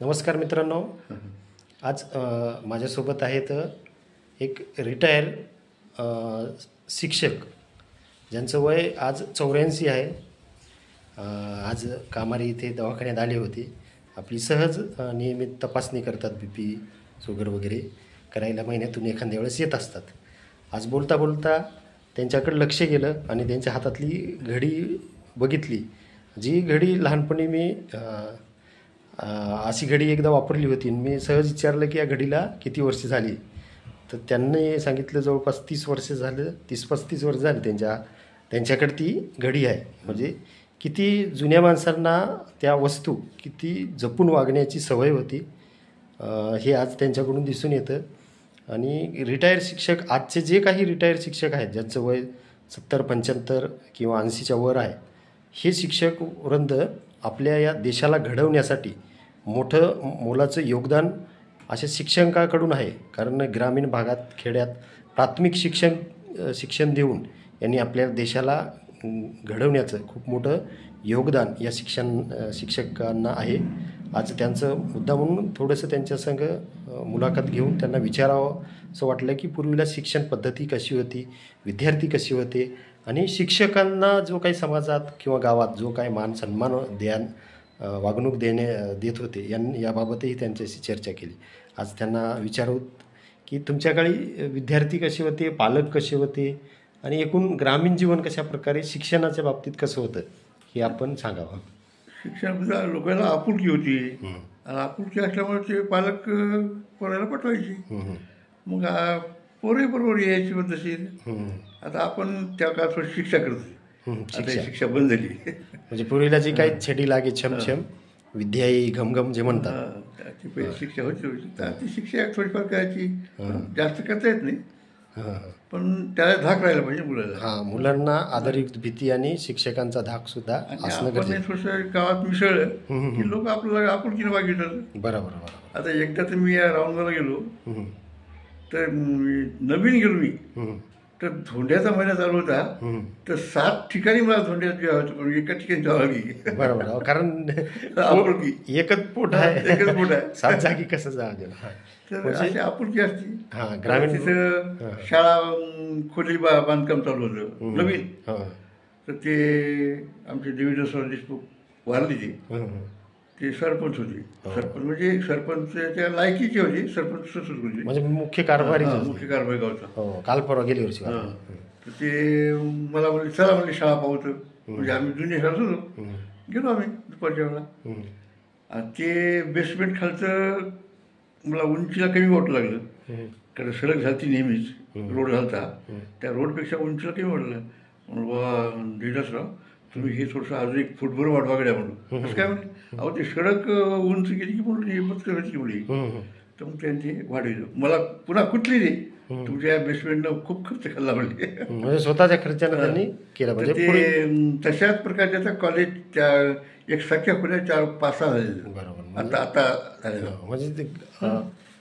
नमस्कार मित्रांनो. आज माझ्यासोबत आहेत एक रिटायर शिक्षक ज्यांचं वय आज 84 आहे. आज कामारी इथे दवाखान्यात आले होते. आपली सहज नियमित तपासणी करतात, BP शुगर वगैरे करायला महिन्यातून एखाद्या वेळेस येत असतात. आज बोलता बोलता त्यांच्याकडे लक्ष गेलं आणि त्यांच्या हातातली घडी बघितली. जी घडी लहानपणी मी अशी घडी एकदा वापरली होती. मी सहज विचारलं की या घडीला किती वर्ष झाली, तर त्यांनी सांगितलं जवळपास 30 वर्ष झालं, 30-35 वर्ष झाली त्यांच्याकडे ती घडी आहे. म्हणजे किती जुन्या माणसांना त्या वस्तू किती जपून वागण्याची सवय होती हे आज त्यांच्याकडून दिसून येतं. आणि रिटायर शिक्षक, आजचे जे काही रिटायर शिक्षक आहेत ज्यांचं वय 70-75 किंवा 80च्या वर आहे, हे शिक्षक वृंद आपल्या या देशाला घडवण्यासाठी मोठं मोलाचं योगदान अशा शिक्षकाकडून आहे. कारण ग्रामीण भागात, खेड्यात प्राथमिक शिक्षण देऊन यांनी आपल्या देशाला घडवण्याचं खूप मोठं योगदान या शिक्षकांना आहे. आज त्यांचं मुद्दा म्हणून थोडंसं त्यांच्यासंग मुलाखत घेऊन त्यांना विचारावं असं वाटलं की पूर्वीला शिक्षण पद्धती कशी होती, विद्यार्थी कसे होते आणि शिक्षकांना जो काही समाजात किंवा गावात जो काही मान सन्मान वागणूक देत होते याबाबतही त्यांच्याशी चर्चा केली. आज त्यांना विचारू की तुमच्या काळी विद्यार्थी कसे होते, पालक कसे होते आणि एकूण ग्रामीण जीवन कशा प्रकारे शिक्षणाच्या बाबतीत कसं होतं हे आपण सांगावं. शिक्षणाबद्दल लोकांना आपुलकी होती आणि आपुलकी असल्यामुळे ते पालक पोराला पाठवायचे. मग पोरही बरोबर यायची पद्धतशीर. आता आपण त्या काळात शिक्षा करतो. आता शिक्षा बंद झाली. म्हणजे पूर्वीला जी काही छडी लागे छमछम विद्या येई घमघम जे म्हणतात, ती पहिली शिक्षा होती. ती शिक्षा थोडीफार करायची, जास्त करता येत नाही, पण त्याला धाक राहिला पाहिजे मुलाला. मुलांना आदरयुक्त भीती आणि शिक्षकांचा धाक सुद्धा असणं गरजेचं. थोडंसं गावात मिसळलं की लोक आपल्याला आपुलकीने वागतात. बरोबर. आता एकदा तर मी या राऊंडला गेलो, तर नवीन गेलो मी, तर धोंड्याचा महिना चालू होता. तर 7 ठिकाणी मला धोंड्यात घ्यावं, पण एका ठिकाणी जावं लागली. बरोबर. कारण आपुलकी एकच पोट आहे 7 जागी कसं जावं. तर अशी आपुलकी असती. ग्रामीण तिथं शाळा खोली बांधकाम चालू होतं नवीन. तर ते आमचे देवीदासराव देशमुख वारली, ते सरपंच होते. सरपंच म्हणजे सरपंचच्या लायकीचे होते. सरपंच सुसूट होते, म्हणजे मुख्य कारभारी गावचा. काल परवा गेली वर्षी. तर ते मला म्हणले चला म्हणले शाळा पाहतं. म्हणजे आम्ही जुनी शाळा होतो, गेलो आम्ही दुपारच्या वेळेला. आणि ते बेसमेंट खालचं मला उंचीला कमी वाटू लागलं, कारण सडक झालती नेहमीच, रोड झालता. त्या रोडपेक्षा उंचीला कमी वाटलं. म्हणून बाबा देवीदासराव तुम्ही हे थोडंसं अजून 1 फूटभर वाढवा गड्या म्हणून. असं काय म्हणले, अहो ते सडक उंच गेली की म्हणून हे मत करायची मुली. तर मग त्यांनी वाढवलं. मला पुन्हा कुठली नाही, तुमच्या बेसमेंटनं खूप खर्च खाल्ला म्हणले. म्हणजे स्वतःच्या खर्चानं त्यांनी केलं. म्हणजे ते तशाच प्रकारच्या कॉलेज त्या एक सख्या खोल्या 4-5-6 झालेलं. बरोबर. आता झालेलं. म्हणजे ते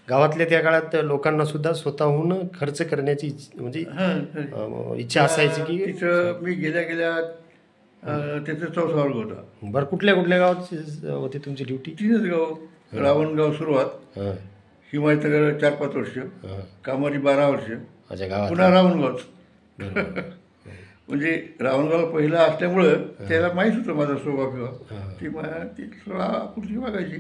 गावातल्या त्या काळात लोकांना सुद्धा स्वतःहून खर्च करण्याची म्हणजे इच्छा असायची की. तिथं मी गेल्या तिथं 4था वर्ग होता. बरं. कुठल्या गावात होती तुमची ड्युटी? 3च गाव. रावणगाव सुरुवात, हिमायतनगर 4-5 वर्ष, कामारी 12 वर्ष, पुन्हा रावणगावच. म्हणजे रावणगाव पहिला असल्यामुळं त्याला माहीत होतं माझा स्वभाव किंवा ती आपुलकी वागायची.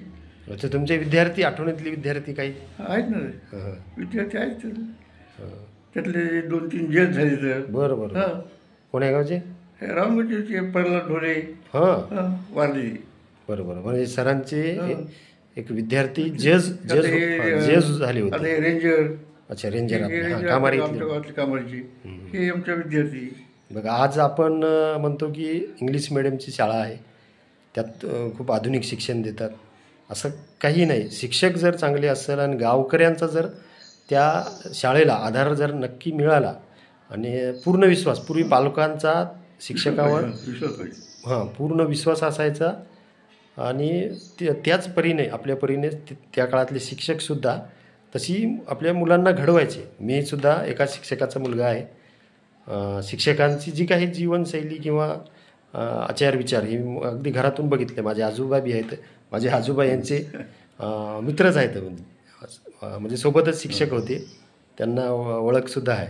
अच्छा. तुमचे विद्यार्थी, आठवणीतले विद्यार्थी काही आहेत ना? विद्यार्थी आहेत, त्यातले 2-3 जेल झाले. तर बरं. कोण्या गावचे? रावणगावचे प्रल्हाद ढोले वारली. बरोबर. म्हणजे सरांचे एक विद्यार्थी जज झाले होते. रेंजर. अच्छा. रेंजर कामारीची हे आमच्या विद्यार्थी. बघा, आज आपण म्हणतो की इंग्लिश मिडियमची शाळा आहे, त्यात खूप आधुनिक शिक्षण देतात, असं काही नाही. शिक्षक जर चांगले असेल आणि गावकऱ्यांचा जर त्या शाळेला आधार जर नक्की मिळाला आणि पूर्ण विश्वास, पूर्वी पालकांचा शिक्षकावर पूर्ण विश्वास असायचा आणि त्याच परीने आपल्या परीने त्या काळातले शिक्षकसुद्धा तशी आपल्या मुलांना घडवायचे. मी सुद्धा एका शिक्षकाचा मुलगा आहे. शिक्षकांची जी काही जीवनशैली किंवा आचार विचार हे अगदी घरातून बघितले. माझे आजोबा बी आहेत. माझे आजोबा यांचे मित्रच आहेत. म्हणजे सोबतच शिक्षक होते, त्यांना ओळखसुद्धा आहे.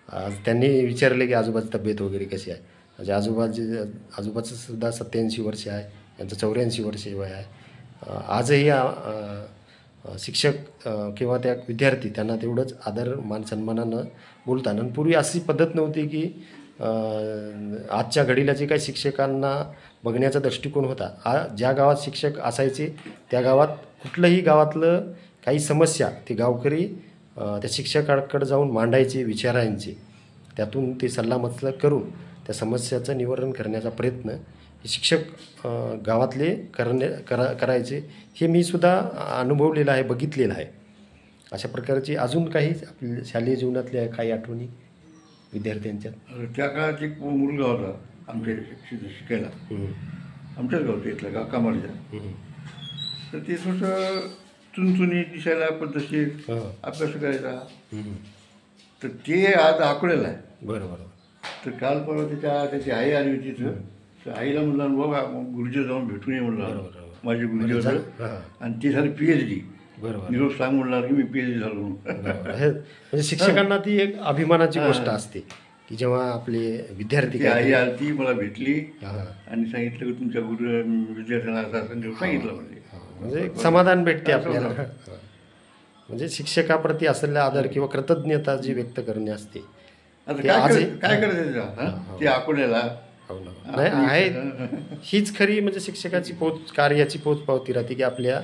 आज त्यांनी विचारले की आजोबाची तब्येत वगैरे कशी आहे. म्हणजे आजोबाचं सुद्धा 87 वर्ष आहे, यांचं 84 वर्ष वय आहे. आजही शिक्षक किंवा त्या विद्यार्थी त्यांना तेवढंच आदर मान सन्मानानं बोलतात. आणि पूर्वी अशी पद्धत नव्हती की आजच्या घडीला जे काही शिक्षकांना बघण्याचा दृष्टिकोन होता, ज्या गावात शिक्षक असायचे त्या गावात कुठलंही गावातलं काही समस्या ते गावकरी त्या शिक्षकाकडे जाऊन मांडायचे, विचारायचे. त्यातून ते सल्लामसलत करून त्या समस्याचं निवारण करण्याचा प्रयत्न हे शिक्षक गावातले करायचे. हे मी सुद्धा अनुभवलेलं आहे, बघितलेलं आहे. अशा प्रकारची अजून काही आपल्या शालेय जीवनातल्या काही आठवणी विद्यार्थ्यांच्या? त्या काळात एक मुलगा होता आमच्या शिकायला, आमच्याच गावचा इथला कामारचा. तर ते थोडंसं चुनचुनी दिसायला पद्धतशीर अभ्यास करायचा. तर ते आज अकोल्याला आहे. बरोबर. तर काल परवा त्याची आई आली होती. तर आईला म्हणलं बाबा गुरुजी जाऊन भेटून ये म्हणलं, माझे गुरुजी होतं. आणि ते झालं PhD. बरोबर. निरोप सांग म्हणणार की मी PhD झालो. म्हणजे शिक्षकांना ती एक अभिमानाची गोष्ट असते की जेव्हा आपले विद्यार्थी. आई आली, ती मला भेटली आणि सांगितलं की तुमच्या विद्यार्थ्यांना असं सांगितलं. म्हणजे समाधान भेटते आपल्याला. म्हणजे शिक्षकाप्रती असलेला आदर किंवा कृतज्ञता जी व्यक्त करणे असते. काय करायचं ते अकोल्याला नाही आहे. हीच खरी म्हणजे शिक्षकाची कार्याची पोचपावती राहते की आपल्या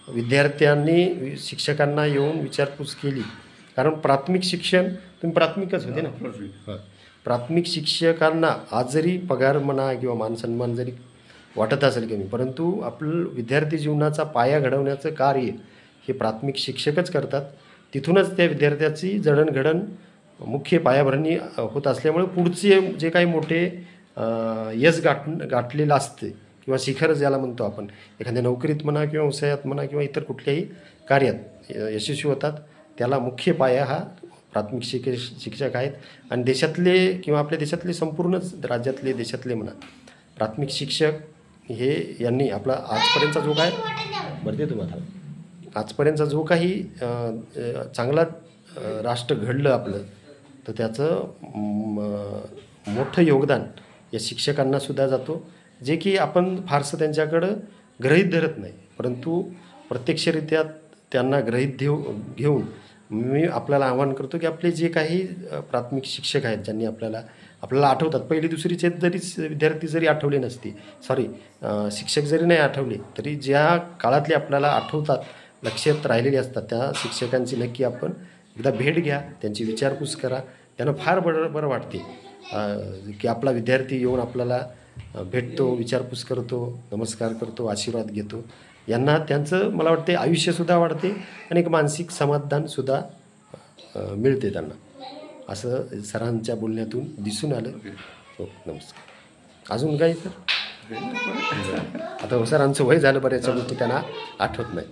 विद्यार्थ्यांनी शिक्षकांना येऊन विचारपूस केली. कारण प्राथमिक शिक्षण तुम्ही प्राथमिकच होते ना. प्राथमिक शिक्षकांना आज जरी पगार म्हणा किंवा मानसन्मान जरी वाटत असेल कमी, परंतु आपलं विद्यार्थी जीवनाचा पाया घडवण्याचं कार्य हे प्राथमिक शिक्षकच करतात. तिथूनच त्या विद्यार्थ्याची जडणघडण मुख्य पायाभरणी होत असल्यामुळे पुढचे जे काही मोठे यश गाठलेलं असते किंवा शिखर ज्याला म्हणतो आपण, एखाद्या नोकरीत म्हणा किंवा व्यवसायात म्हणा किंवा इतर कुठल्याही कार्यात यशस्वी होतात, त्याला मुख्य पाया हा प्राथमिक शिक्षक आहेत. आणि देशातले किंवा आपल्या देशातले संपूर्णच राज्यातले देशातले म्हणा प्राथमिक शिक्षक हे यांनी आपला आजपर्यंतचा जो काय बरते तुम्हाला आजपर्यंतचा जो काही चांगला राष्ट्र घडलं आपलं, तर त्याचं मोठं योगदान या शिक्षकांनासुद्धा जातो. जे की आपण फारसं त्यांच्याकडं गृहीत धरत नाही, परंतु प्रत्यक्षरित्या त्यांना गृहीत घेऊन मी आपल्याला आवाहन करतो की आपले जे काही प्राथमिक शिक्षक आहेत ज्यांनी आपल्याला आठवतात. पहिली दुसरीचे जरी विद्यार्थी जरी आठवले नसते, शिक्षक जरी नाही आठवले तरी ज्या काळातले आपल्याला आठवतात, लक्षात राहिलेले असतात, त्या शिक्षकांची नक्की आपण एकदा भेट घ्या, त्यांची विचारपूस करा. त्यांना फार बरं वाटते की आपला विद्यार्थी येऊन आपल्याला भेटतो, विचारपूस करतो, नमस्कार करतो, आशीर्वाद घेतो. यांना त्यांचं मला वाटते आयुष्यसुद्धा वाढते आणि एक मानसिक समाधानसुद्धा मिळते त्यांना, असं सरांच्या बोलण्यातून दिसून आलं. हो, नमस्कार. अजून काही सर? आता सरांचं वय झालं, बऱ्याच गोष्टी त्यांना आठवत नाही.